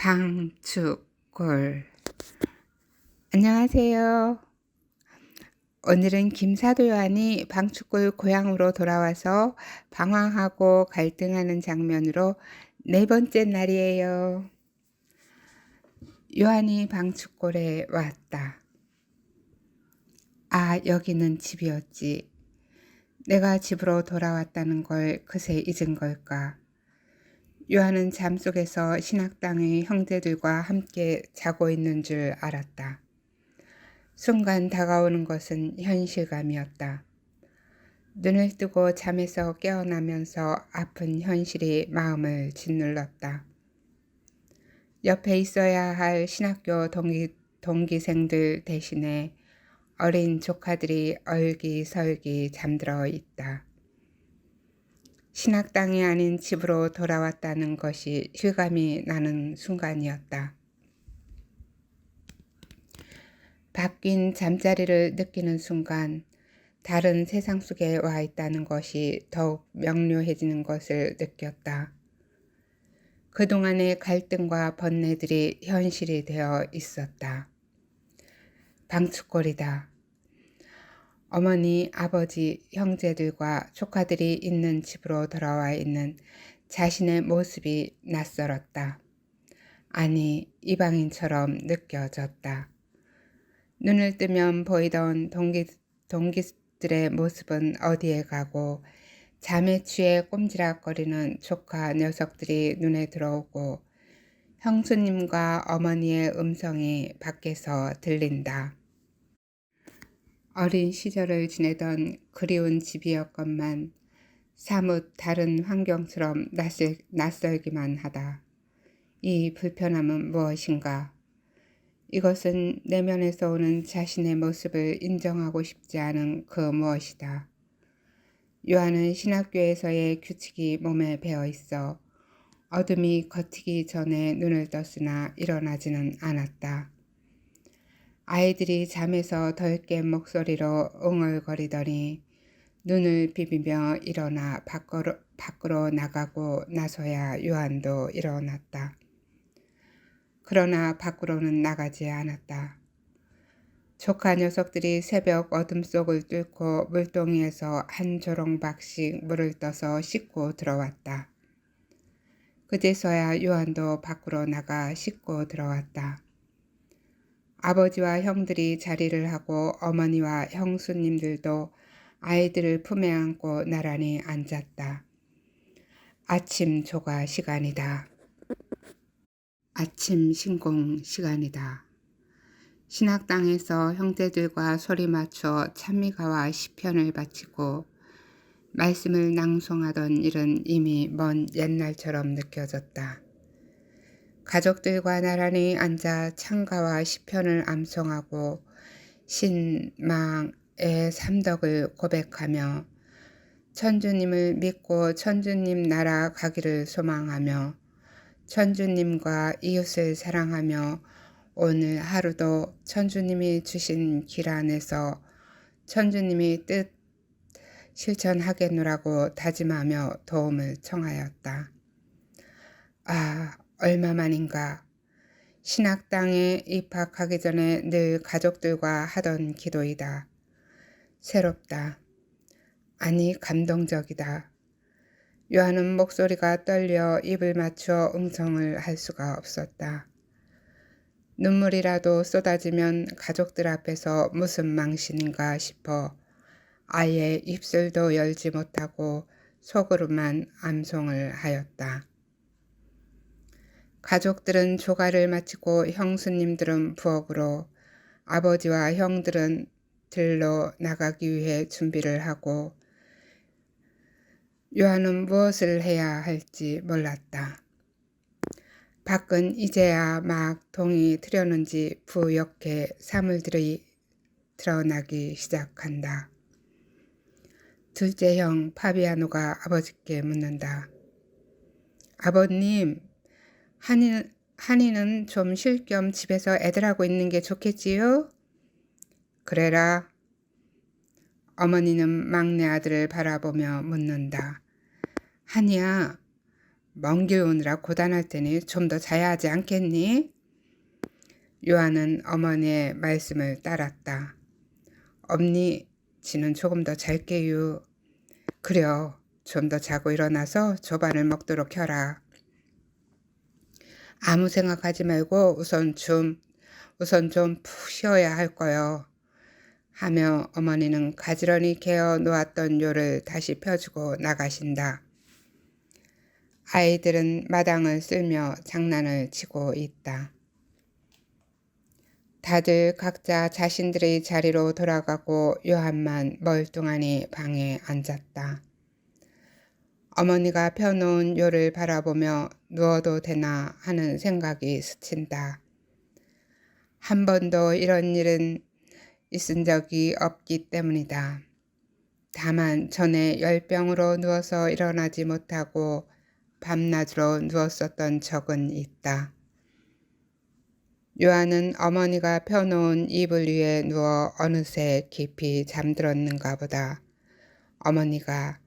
방축골. 안녕하세요. 오늘은 김사도 요한이 방축골 고향으로 돌아와서 방황하고 갈등하는 장면으로 네 번째 날이에요. 요한이 방축골에 왔다. 아, 여기는 집이었지. 내가 집으로 돌아왔다는 걸 그새 잊은 걸까? 요한은 잠속에서 신학당의 형제들과 함께 자고 있는 줄 알았다. 순간 다가오는 것은 현실감이었다. 눈을 뜨고 잠에서 깨어나면서 아픈 현실이 마음을 짓눌렀다. 옆에 있어야 할 신학교 동기생들 대신에 어린 조카들이 얼기설기 잠들어 있다. 신학당이 아닌 집으로 돌아왔다는 것이 실감이 나는 순간이었다. 바뀐 잠자리를 느끼는 순간 다른 세상 속에 와 있다는 것이 더욱 명료해지는 것을 느꼈다. 그동안의 갈등과 번뇌들이 현실이 되어 있었다. 방축골이다. 어머니, 아버지, 형제들과 조카들이 있는 집으로 돌아와 있는 자신의 모습이 낯설었다. 아니, 이방인처럼 느껴졌다. 눈을 뜨면 보이던 동기들의 모습은 어디에 가고 잠에 취해 꼼지락거리는 조카 녀석들이 눈에 들어오고 형수님과 어머니의 음성이 밖에서 들린다. 어린 시절을 지내던 그리운 집이었건만 사뭇 다른 환경처럼 낯설기만 하다. 이 불편함은 무엇인가? 이것은 내면에서 오는 자신의 모습을 인정하고 싶지 않은 그 무엇이다. 요한은 신학교에서의 규칙이 몸에 배어 있어 어둠이 걷히기 전에 눈을 떴으나 일어나지는 않았다. 아이들이 잠에서 덜 깬 목소리로 웅얼거리더니 눈을 비비며 일어나 밖으로 나가고 나서야 요한도 일어났다. 그러나 밖으로는 나가지 않았다. 조카 녀석들이 새벽 어둠 속을 뚫고 물동이에서 한 조롱박씩 물을 떠서 씻고 들어왔다. 그제서야 요한도 밖으로 나가 씻고 들어왔다. 아버지와 형들이 자리를 하고 어머니와 형수님들도 아이들을 품에 안고 나란히 앉았다. 아침 조가 시간이다. 아침 신공 시간이다. 신학당에서 형제들과 소리 맞춰 찬미가와 시편을 바치고 말씀을 낭송하던 일은 이미 먼 옛날처럼 느껴졌다. 가족들과 나란히 앉아 찬가와 시편을 암송하고 신망의 삼덕을 고백하며 천주님을 믿고 천주님 나라 가기를 소망하며 천주님과 이웃을 사랑하며 오늘 하루도 천주님이 주신 길 안에서 천주님이 뜻 실천하겠노라고 다짐하며 도움을 청하였다. 아, 얼마만인가. 신학당에 입학하기 전에 늘 가족들과 하던 기도이다. 새롭다. 아니, 감동적이다. 요한은 목소리가 떨려 입을 맞춰 응성을 할 수가 없었다. 눈물이라도 쏟아지면 가족들 앞에서 무슨 망신인가 싶어 아예 입술도 열지 못하고 속으로만 암송을 하였다. 가족들은 조가를 마치고 형수님들은 부엌으로, 아버지와 형들은 들로 나가기 위해 준비를 하고 요한은 무엇을 해야 할지 몰랐다. 밖은 이제야 막 동이 트려는지 부옇게 사물들이 드러나기 시작한다. 둘째 형 파비아노가 아버지께 묻는다. 아버님, 한이는 좀 쉴 겸 집에서 애들하고 있는 게 좋겠지요? 그래라. 어머니는 막내 아들을 바라보며 묻는다. 한이야, 먼 길 오느라 고단할 테니 좀 더 자야 하지 않겠니? 요한은 어머니의 말씀을 따랐다. 엄니, 지는 조금 더 잘게요. 그래요. 좀 더 자고 일어나서 조반을 먹도록 혀라. 아무 생각하지 말고 우선 좀 푹 쉬어야 할 거요. 하며 어머니는 가지런히 개어 놓았던 요를 다시 펴주고 나가신다. 아이들은 마당을 쓸며 장난을 치고 있다. 다들 각자 자신들의 자리로 돌아가고 요한만 멀뚱하니 방에 앉았다. 어머니가 펴놓은 요를 바라보며 누워도 되나 하는 생각이 스친다. 한 번도 이런 일은 있은 적이 없기 때문이다. 다만 전에 열병으로 누워서 일어나지 못하고 밤낮으로 누웠었던 적은 있다. 요한은 어머니가 펴놓은 이불 위에 누워 어느새 깊이 잠들었는가 보다. 어머니가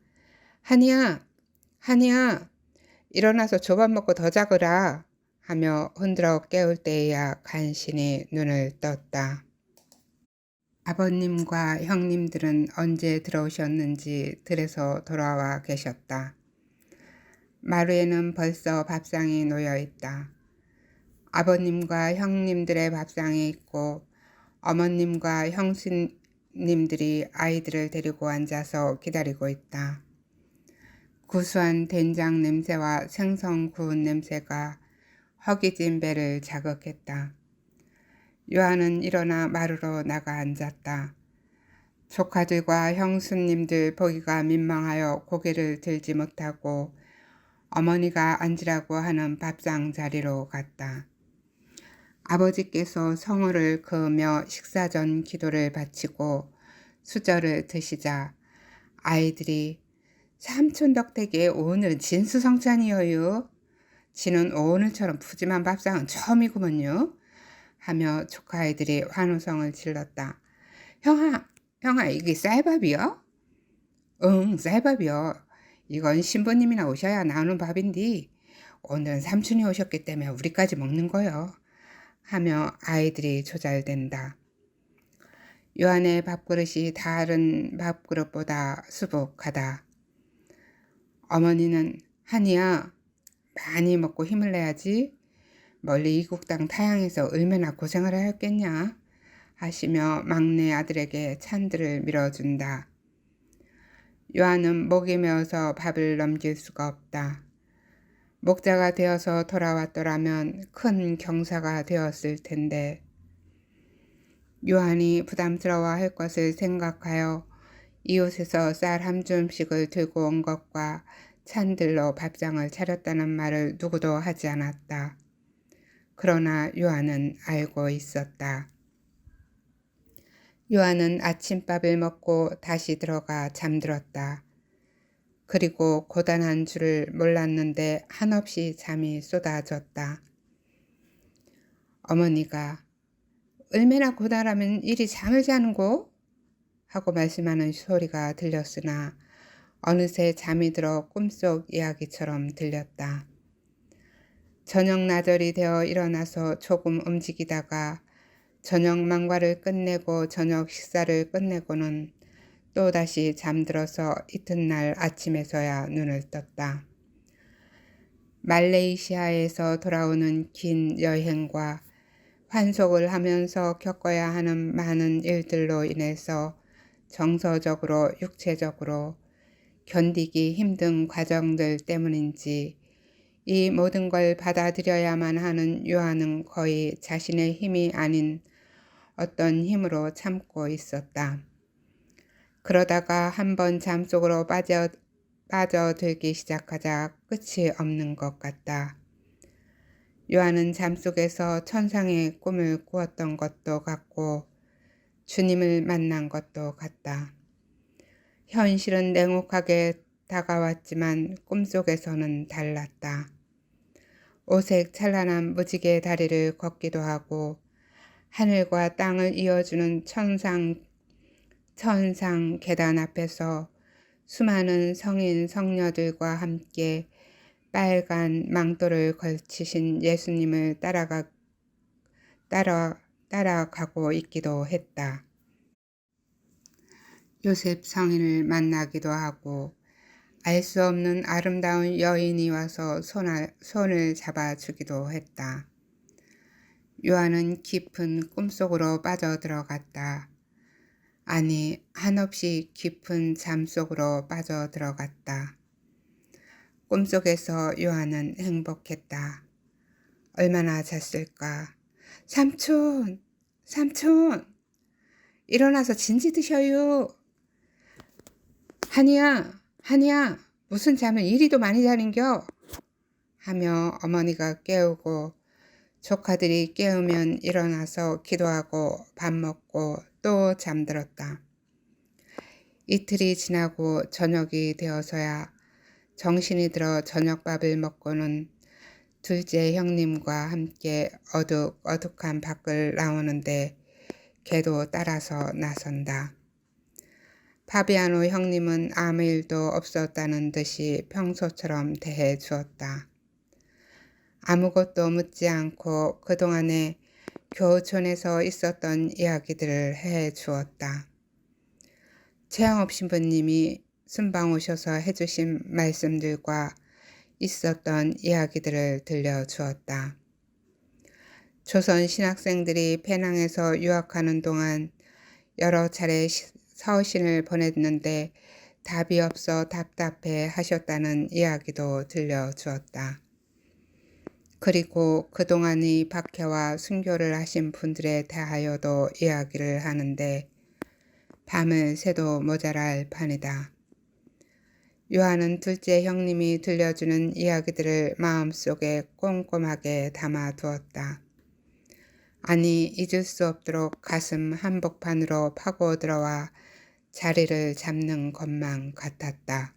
한이야, 일어나서 조밥 먹고 더 자거라 하며 흔들어 깨울 때에야 간신히 눈을 떴다. 아버님과 형님들은 언제 들어오셨는지 들에서 돌아와 계셨다. 마루에는 벌써 밥상이 놓여 있다. 아버님과 형님들의 밥상이 있고 어머님과 형수님들이 아이들을 데리고 앉아서 기다리고 있다. 구수한 된장 냄새와 생선 구운 냄새가 허기진 배를 자극했다. 요한은 일어나 마루로 나가 앉았다. 조카들과 형수님들 보기가 민망하여 고개를 들지 못하고 어머니가 앉으라고 하는 밥상 자리로 갔다. 아버지께서 성호를 그으며 식사 전 기도를 바치고 수저를 드시자 아이들이 삼촌 덕택에 오늘은 진수성찬이여요. 지는 오늘처럼 푸짐한 밥상은 처음이구먼요. 하며 조카 아이들이 환호성을 질렀다. 형아 이게 쌀밥이요? 응, 쌀밥이요. 이건 신부님이나 오셔야 나오는 밥인데 오늘은 삼촌이 오셨기 때문에 우리까지 먹는 거요. 하며 아이들이 조잘댄다. 요한의 밥그릇이 다른 밥그릇보다 수북하다. 어머니는 한이야 많이 먹고 힘을 내야지. 멀리 이국 땅 타향에서 얼마나 고생을 하였겠냐 하시며 막내 아들에게 찬들을 밀어준다. 요한은 목이 메어서 밥을 넘길 수가 없다. 목자가 되어서 돌아왔더라면 큰 경사가 되었을 텐데 요한이 부담스러워할 것을 생각하여 이웃에서 쌀 한 줌씩을 들고 온 것과 찬들로 밥상을 차렸다는 말을 누구도 하지 않았다. 그러나 요한은 알고 있었다. 요한은 아침밥을 먹고 다시 들어가 잠들었다. 그리고 고단한 줄을 몰랐는데 한없이 잠이 쏟아졌다. 어머니가 얼마나 고단하면 이리 잠을 자는고? 하고 말씀하는 소리가 들렸으나 어느새 잠이 들어 꿈속 이야기처럼 들렸다. 저녁 나절이 되어 일어나서 조금 움직이다가 저녁 망과를 끝내고 저녁 식사를 끝내고는 또다시 잠들어서 이튿날 아침에서야 눈을 떴다. 말레이시아에서 돌아오는 긴 여행과 환속을 하면서 겪어야 하는 많은 일들로 인해서 정서적으로 육체적으로 견디기 힘든 과정들 때문인지 이 모든 걸 받아들여야만 하는 요한은 거의 자신의 힘이 아닌 어떤 힘으로 참고 있었다. 그러다가 한번 잠속으로 빠져들기 시작하자 끝이 없는 것 같다. 요한은 잠속에서 천상의 꿈을 꾸었던 것도 같고 주님을 만난 것도 같다. 현실은 냉혹하게 다가왔지만 꿈속에서는 달랐다. 오색 찬란한 무지개 다리를 걷기도 하고 하늘과 땅을 이어주는 천상 계단 앞에서 수많은 성인 성녀들과 함께 빨간 망토를 걸치신 예수님을 따라가고 있기도 했다. 요셉 성인을 만나기도 하고 알 수 없는 아름다운 여인이 와서 손을 잡아주기도 했다. 요한은 깊은 꿈속으로 빠져들어갔다. 아니, 한없이 깊은 잠속으로 빠져들어갔다. 꿈속에서 요한은 행복했다. 얼마나 잤을까? 삼촌! 삼촌! 일어나서 진지 드셔요. 한이야, 무슨 잠을 이리도 많이 자는겨? 하며 어머니가 깨우고 조카들이 깨우면 일어나서 기도하고 밥 먹고 또 잠들었다. 이틀이 지나고 저녁이 되어서야 정신이 들어 저녁밥을 먹고는 둘째 형님과 함께 어둑어둑한 밖을 나오는데 걔도 따라서 나선다. 파비아노 형님은 아무 일도 없었다는 듯이 평소처럼 대해 주었다. 아무것도 묻지 않고 그동안에 교촌에서 있었던 이야기들을 해 주었다. 최영업 신부님이 순방 오셔서 해주신 말씀들과 있었던 이야기들을 들려주었다. 조선 신학생들이 페낭에서 유학하는 동안 여러 차례 서신을 보냈는데 답이 없어 답답해 하셨다는 이야기도 들려주었다. 그리고 그동안의 박해와 순교를 하신 분들에 대하여도 이야기를 하는데 밤을 새도 모자랄 판이다. 요한은 둘째 형님이 들려주는 이야기들을 마음속에 꼼꼼하게 담아두었다. 아니, 잊을 수 없도록 가슴 한복판으로 파고 들어와 자리를 잡는 것만 같았다.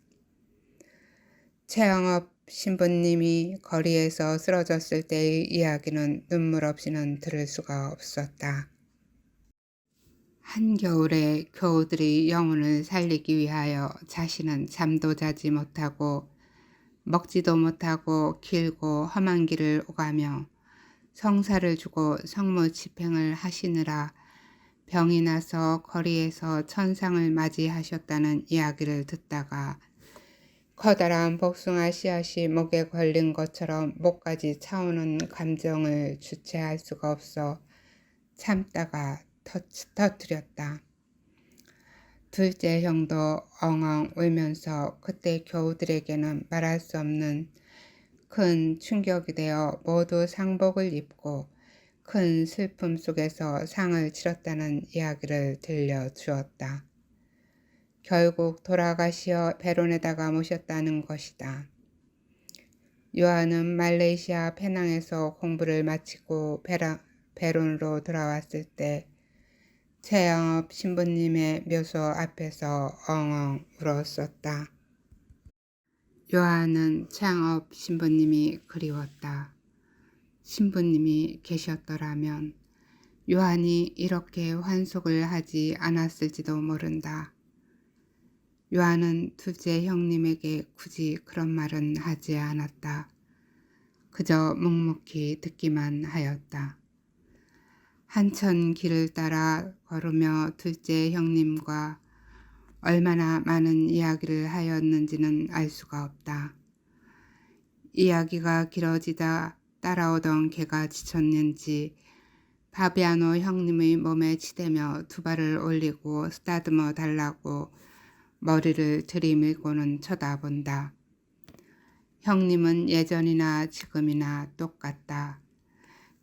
최영업 신부님이 거리에서 쓰러졌을 때의 이야기는 눈물 없이는 들을 수가 없었다. 한겨울에 교우들이 영혼을 살리기 위하여 자신은 잠도 자지 못하고 먹지도 못하고 길고 험한 길을 오가며 성사를 주고 성무 집행을 하시느라 병이 나서 거리에서 천상을 맞이하셨다는 이야기를 듣다가 커다란 복숭아 씨앗이 목에 걸린 것처럼 목까지 차오는 감정을 주체할 수가 없어 참다가 터뜨렸다. 둘째 형도 엉엉 울면서 그때 교우들에게는 말할 수 없는 큰 충격이 되어 모두 상복을 입고 큰 슬픔 속에서 상을 치렀다는 이야기를 들려주었다. 결국 돌아가시어 베론에다가 모셨다는 것이다. 요한은 말레이시아 페낭에서 공부를 마치고 베론으로 돌아왔을 때 최영업 신부님의 묘소 앞에서 엉엉 울었었다. 요한은 최영업 신부님이 그리웠다. 신부님이 계셨더라면 요한이 이렇게 환속을 하지 않았을지도 모른다. 요한은 둘째 형님에게 굳이 그런 말은 하지 않았다. 그저 묵묵히 듣기만 하였다. 한천 길을 따라 걸으며 둘째 형님과 얼마나 많은 이야기를 하였는지는 알 수가 없다. 이야기가 길어지다 따라오던 개가 지쳤는지 파비아노 형님의 몸에 치대며 두 발을 올리고 쓰다듬어 달라고 머리를 들이밀고는 쳐다본다. 형님은 예전이나 지금이나 똑같다.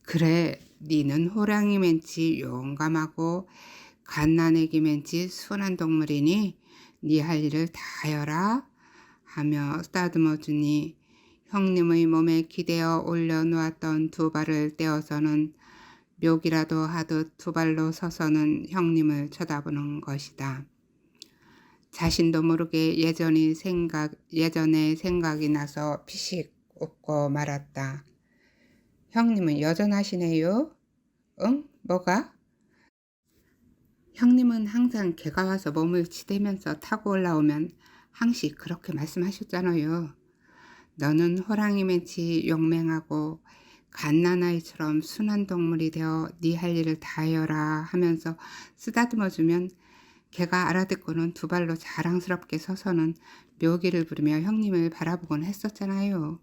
그래, 니는 호랑이 멘치 용감하고 갓난애기 멘치 순한 동물이니 니 할 일을 다 하여라 하며 쓰다듬어 주니 형님의 몸에 기대어 올려놓았던 두 발을 떼어서는 묘기라도 하듯 두 발로 서서는 형님을 쳐다보는 것이다. 자신도 모르게 예전의 생각이 나서 피식 웃고 말았다. 형님은 여전하시네요. 응? 뭐가? 형님은 항상 개가 와서 몸을 치대면서 타고 올라오면 항시 그렇게 말씀하셨잖아요. 너는 호랑이맨치 용맹하고 갓난아이처럼 순한 동물이 되어 네 할 일을 다 해여라 하면서 쓰다듬어주면 걔가 알아듣고는 두 발로 자랑스럽게 서서는 묘기를 부르며 형님을 바라보곤 했었잖아요.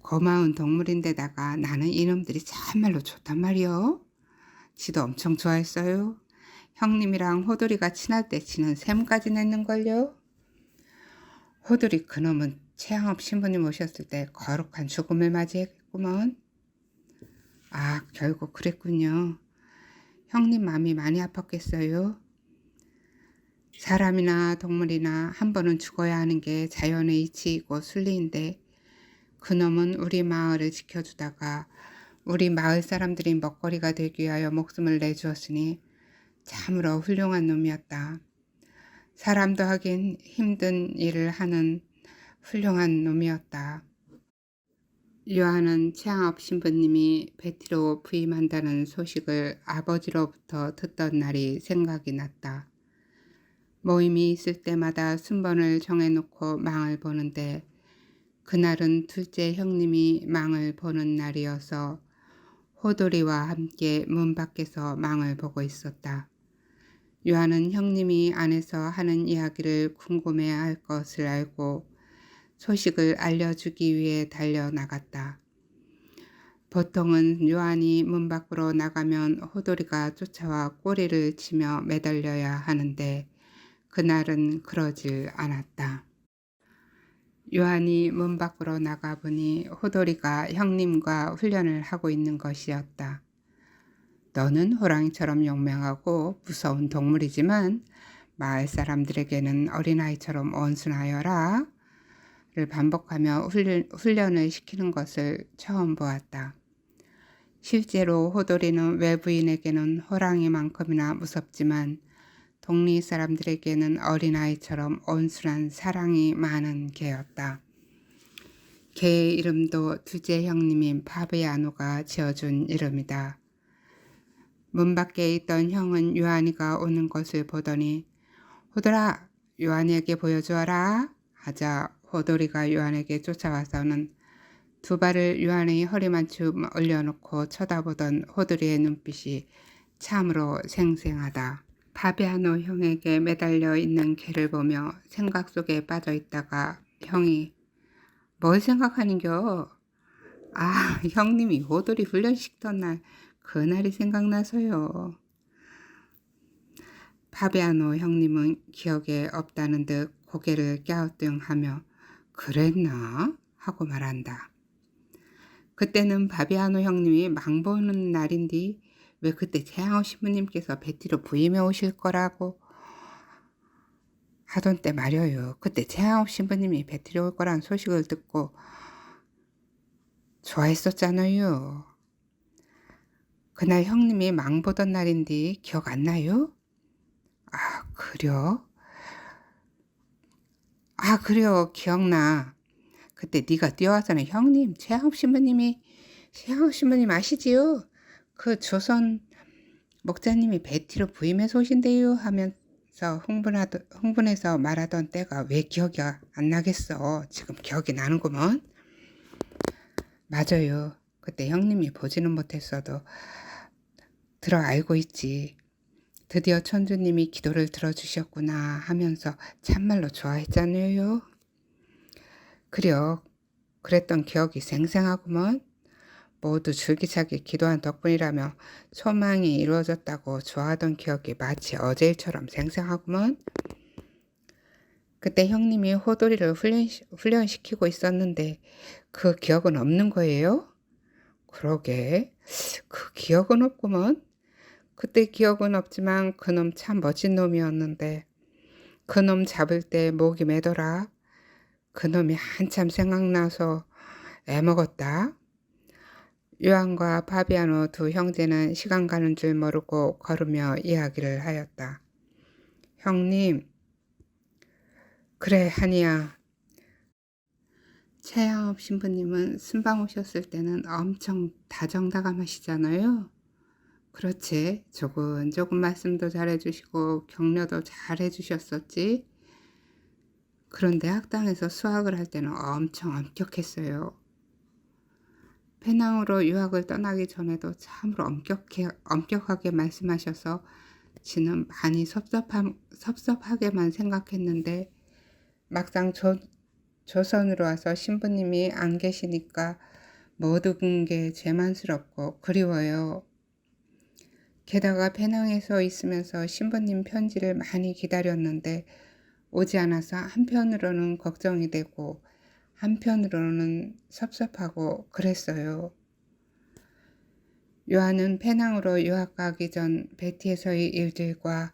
고마운 동물인데다가 나는 이놈들이 참말로 좋단 말이요. 지도 엄청 좋아했어요. 형님이랑 호돌이가 친할 때 지는 셈까지 냈는걸요. 호돌이 그놈은 최양업 신부님 오셨을 때 거룩한 죽음을 맞이했구먼. 아, 결국 그랬군요. 형님 마음이 많이 아팠겠어요. 사람이나 동물이나 한 번은 죽어야 하는 게 자연의 이치이고 순리인데 그놈은 우리 마을을 지켜주다가 우리 마을 사람들이 먹거리가 되기 위하여 목숨을 내주었으니 참으로 훌륭한 놈이었다. 사람도 하긴 힘든 일을 하는 훌륭한 놈이었다. 요한은 최양업 신부님이 베티로 부임한다는 소식을 아버지로부터 듣던 날이 생각이 났다. 모임이 있을 때마다 순번을 정해놓고 망을 보는데 그날은 둘째 형님이 망을 보는 날이어서 호돌이와 함께 문 밖에서 망을 보고 있었다. 요한은 형님이 안에서 하는 이야기를 궁금해할 것을 알고 소식을 알려주기 위해 달려나갔다. 보통은 요한이 문 밖으로 나가면 호돌이가 쫓아와 꼬리를 치며 매달려야 하는데 그날은 그러질 않았다. 요한이 문 밖으로 나가보니 호돌이가 형님과 훈련을 하고 있는 것이었다. 너는 호랑이처럼 용맹하고 무서운 동물이지만 마을 사람들에게는 어린아이처럼 온순하여라 를 반복하며 훈련을 시키는 것을 처음 보았다. 실제로 호돌이는 외부인에게는 호랑이만큼이나 무섭지만 동리 사람들에게는 어린아이처럼 온순한 사랑이 많은 개였다. 개의 이름도 둘째 형님인 파비아노가 지어준 이름이다. 문 밖에 있던 형은 요한이가 오는 것을 보더니 호돌아, 요한이에게 보여주어라 하자 호돌이가 요한에게 쫓아와서는 두 발을 요한의 허리만큼 올려놓고 쳐다보던 호돌이의 눈빛이 참으로 생생하다. 파비아노 형에게 매달려 있는 개를 보며 생각 속에 빠져 있다가 형이 뭘 생각하는겨? 아, 형님이 호돌이 훈련시키던 날 그날이 생각나서요. 파비아노 형님은 기억에 없다는 듯 고개를 갸우뚱하며 그랬나? 하고 말한다. 그때는 파비아노 형님이 망보는 날인데 왜 그때 최양호 신부님께서 베티로 부임해 오실 거라고 하던 때 말이에요. 그때 최양호 신부님이 베티로 올 거란 소식을 듣고 좋아했었잖아요. 그날 형님이 망보던 날인데 기억 안 나요? 아, 그려? 아, 그려. 기억나. 그때 네가 뛰어와서는 형님, 최양호 신부님 아시지요? 그 조선 목자님이 베티로 부임해서 오신대요 하면서 흥분해서 말하던 때가 왜 기억이 안 나겠어. 지금 기억이 나는구먼. 맞아요. 그때 형님이 보지는 못했어도 들어 알고 있지. 드디어 천주님이 기도를 들어주셨구나 하면서 참말로 좋아했잖아요. 그려. 그랬던 기억이 생생하구먼. 모두 줄기차게 기도한 덕분이라며 소망이 이루어졌다고 좋아하던 기억이 마치 어제일처럼 생생하구먼. 그때 형님이 호돌이를 훈련시키고 있었는데 그 기억은 없는 거예요? 그러게. 그 기억은 없구먼. 그때 기억은 없지만 그놈 참 멋진 놈이었는데 그놈 잡을 때 목이 매더라. 그놈이 한참 생각나서 애먹었다. 요한과 파비아노 두 형제는 시간 가는 줄 모르고 걸으며 이야기를 하였다. 형님, 그래 하니야. 최양업 신부님은 순방 오셨을 때는 엄청 다정다감하시잖아요. 그렇지. 조금 말씀도 잘해주시고 격려도 잘해주셨었지. 그런데 학당에서 수학을 할 때는 엄청 엄격했어요. 페낭으로 유학을 떠나기 전에도 참으로 엄격하게 말씀하셔서 지는 많이 섭섭하게만 생각했는데 막상 조선으로 와서 신부님이 안 계시니까 모든 게 죄만스럽고 그리워요. 게다가 페낭에서 있으면서 신부님 편지를 많이 기다렸는데 오지 않아서 한편으로는 걱정이 되고 한편으로는 섭섭하고 그랬어요. 요한은 페낭으로 유학 가기 전 베티에서의 일들과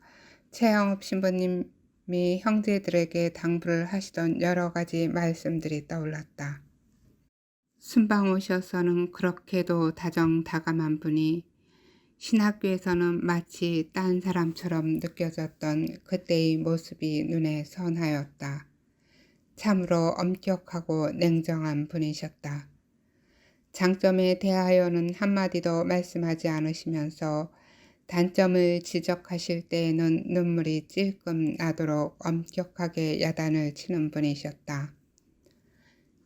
최영업 신부님이 형제들에게 당부를 하시던 여러 가지 말씀들이 떠올랐다. 순방 오셔서는 그렇게도 다정다감한 분이 신학교에서는 마치 딴 사람처럼 느껴졌던 그때의 모습이 눈에 선하였다. 참으로 엄격하고 냉정한 분이셨다. 장점에 대하여는 한마디도 말씀하지 않으시면서 단점을 지적하실 때에는 눈물이 찔끔 나도록 엄격하게 야단을 치는 분이셨다.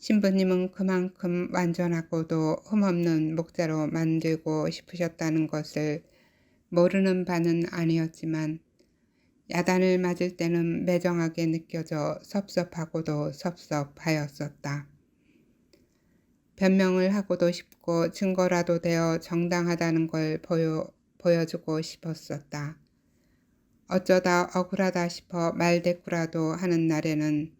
신부님은 그만큼 완전하고도 흠없는 목자로 만들고 싶으셨다는 것을 모르는 바는 아니었지만 야단을 맞을 때는 매정하게 느껴져 섭섭하고도 섭섭하였었다. 변명을 하고도 싶고 증거라도 되어 정당하다는 걸 보여주고 싶었었다. 어쩌다 억울하다 싶어 말대꾸라도 하는 날에는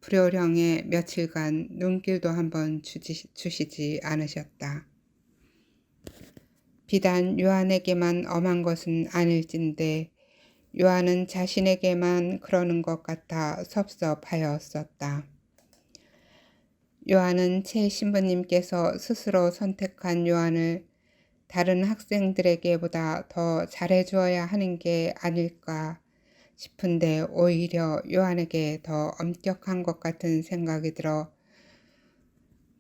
불효령에 며칠간 눈길도 한번 주시지 않으셨다. 비단 요한에게만 엄한 것은 아닐진데 요한은 자신에게만 그러는 것 같아 섭섭하였었다. 요한은 최 신부님께서 스스로 선택한 요한을 다른 학생들에게보다 더 잘해주어야 하는 게 아닐까 싶은데 오히려 요한에게 더 엄격한 것 같은 생각이 들어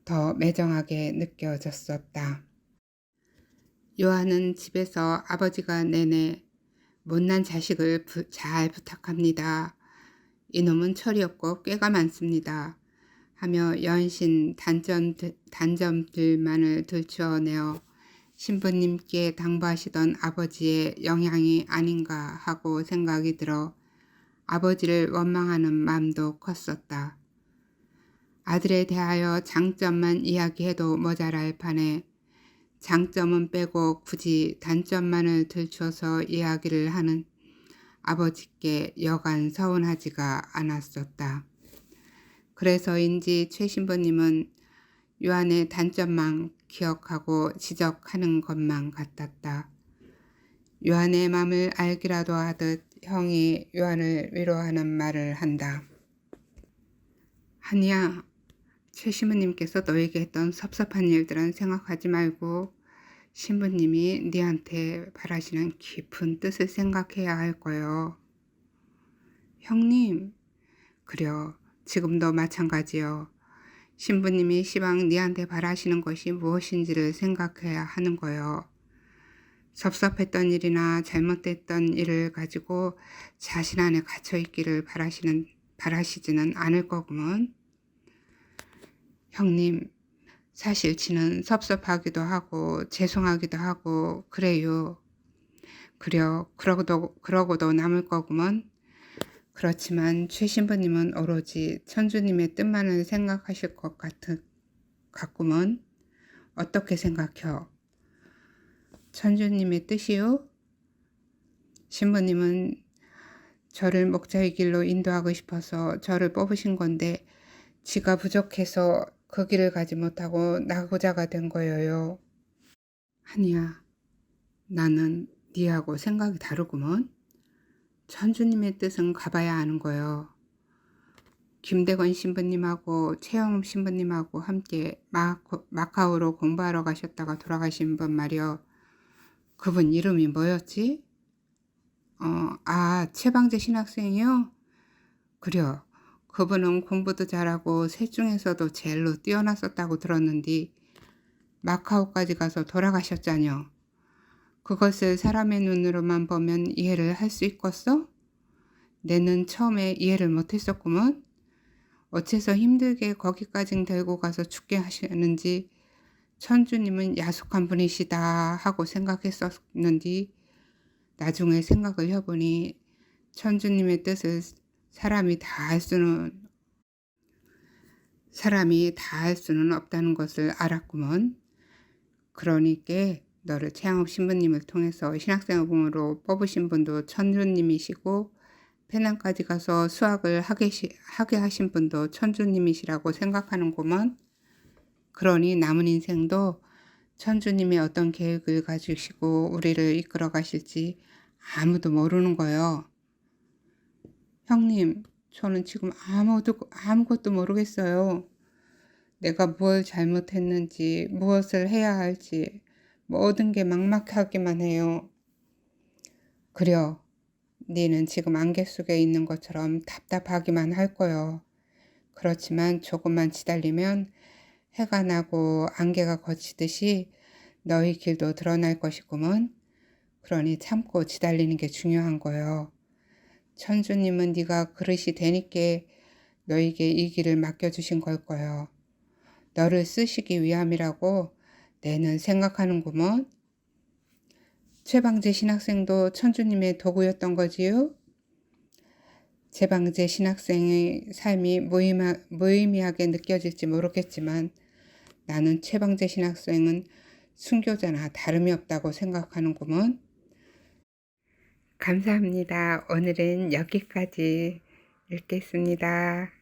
더 매정하게 느껴졌었다. 요한은 집에서 아버지가 내내 못난 자식을 잘 부탁합니다. 이놈은 철이 없고 꾀가 많습니다. 하며 연신 단점들만을 들추어내어 신부님께 당부하시던 아버지의 영향이 아닌가 하고 생각이 들어 아버지를 원망하는 마음도 컸었다. 아들에 대하여 장점만 이야기해도 모자랄 판에 장점은 빼고 굳이 단점만을 들추어서 이야기를 하는 아버지께 여간 서운하지가 않았었다. 그래서인지 최 신부님은 요한의 단점만 기억하고 지적하는 것만 같았다. 요한의 마음을 알기라도 하듯 형이 요한을 위로하는 말을 한다. 하니야, 최 신부님께서 너에게 했던 섭섭한 일들은 생각하지 말고 신부님이 네한테 바라시는 깊은 뜻을 생각해야 할 거요. 형님, 그려 지금도 마찬가지요. 신부님이 시방 네한테 바라시는 것이 무엇인지를 생각해야 하는 거요. 섭섭했던 일이나 잘못됐던 일을 가지고 자신 안에 갇혀있기를 바라시지는 않을 거구먼. 형님, 사실 지는 섭섭하기도 하고 죄송하기도 하고 그래요. 그러고도 남을 거구먼. 그렇지만 최 신부님은 오로지 천주님의 뜻만을 생각하실 것 같구먼. 어떻게 생각혀? 천주님의 뜻이요? 신부님은 저를 목자의 길로 인도하고 싶어서 저를 뽑으신 건데 지가 부족해서 그 길을 가지 못하고 낙오자가 된 거예요. 하니야, 나는 네하고 생각이 다르구먼. 천주님의 뜻은 가봐야 아는 거요. 김대건 신부님하고 최영업 신부님하고 함께 마카오로 공부하러 가셨다가 돌아가신 분 말이요. 그분 이름이 뭐였지? 최방재 신학생이요? 그려. 그분은 공부도 잘하고 셋 중에서도 제일로 뛰어났었다고 들었는데 마카오까지 가서 돌아가셨잖여. 그것을 사람의 눈으로만 보면 이해를 할 수 있겠어? 내는 처음에 이해를 못했었구먼. 어째서 힘들게 거기까지 데리고 가서 죽게 하시는지 천주님은 야속한 분이시다 하고 생각했었는데 나중에 생각을 해보니 천주님의 뜻을 사람이 다 할 수는 없다는 것을 알았구먼. 그러니까 너를 최양업 신부님을 통해서 신학생으로 뽑으신 분도 천주님이시고 페낭까지 가서 수학을 하게 하신 분도 천주님이시라고 생각하는구먼. 그러니 남은 인생도 천주님이 어떤 계획을 가지시고 우리를 이끌어 가실지 아무도 모르는 거요. 형님, 저는 지금 아무것도 모르겠어요. 내가 뭘 잘못했는지, 무엇을 해야 할지 모든 게 막막하기만 해요. 그려, 니는 지금 안개 속에 있는 것처럼 답답하기만 할 거요. 그렇지만 조금만 지달리면 해가 나고 안개가 걷히듯이 너희 길도 드러날 것이구먼. 그러니 참고 지달리는 게 중요한 거요. 천주님은 네가 그릇이 되니까 너에게 이 길을 맡겨주신 걸 거요. 너를 쓰시기 위함이라고 내는 생각하는구먼. 최방제 신학생도 천주님의 도구였던 거지요? 최방제 신학생의 삶이 무의미하게 느껴질지 모르겠지만 나는 최방제 신학생은 순교자나 다름이 없다고 생각하는구먼. 감사합니다. 오늘은 여기까지 읽겠습니다.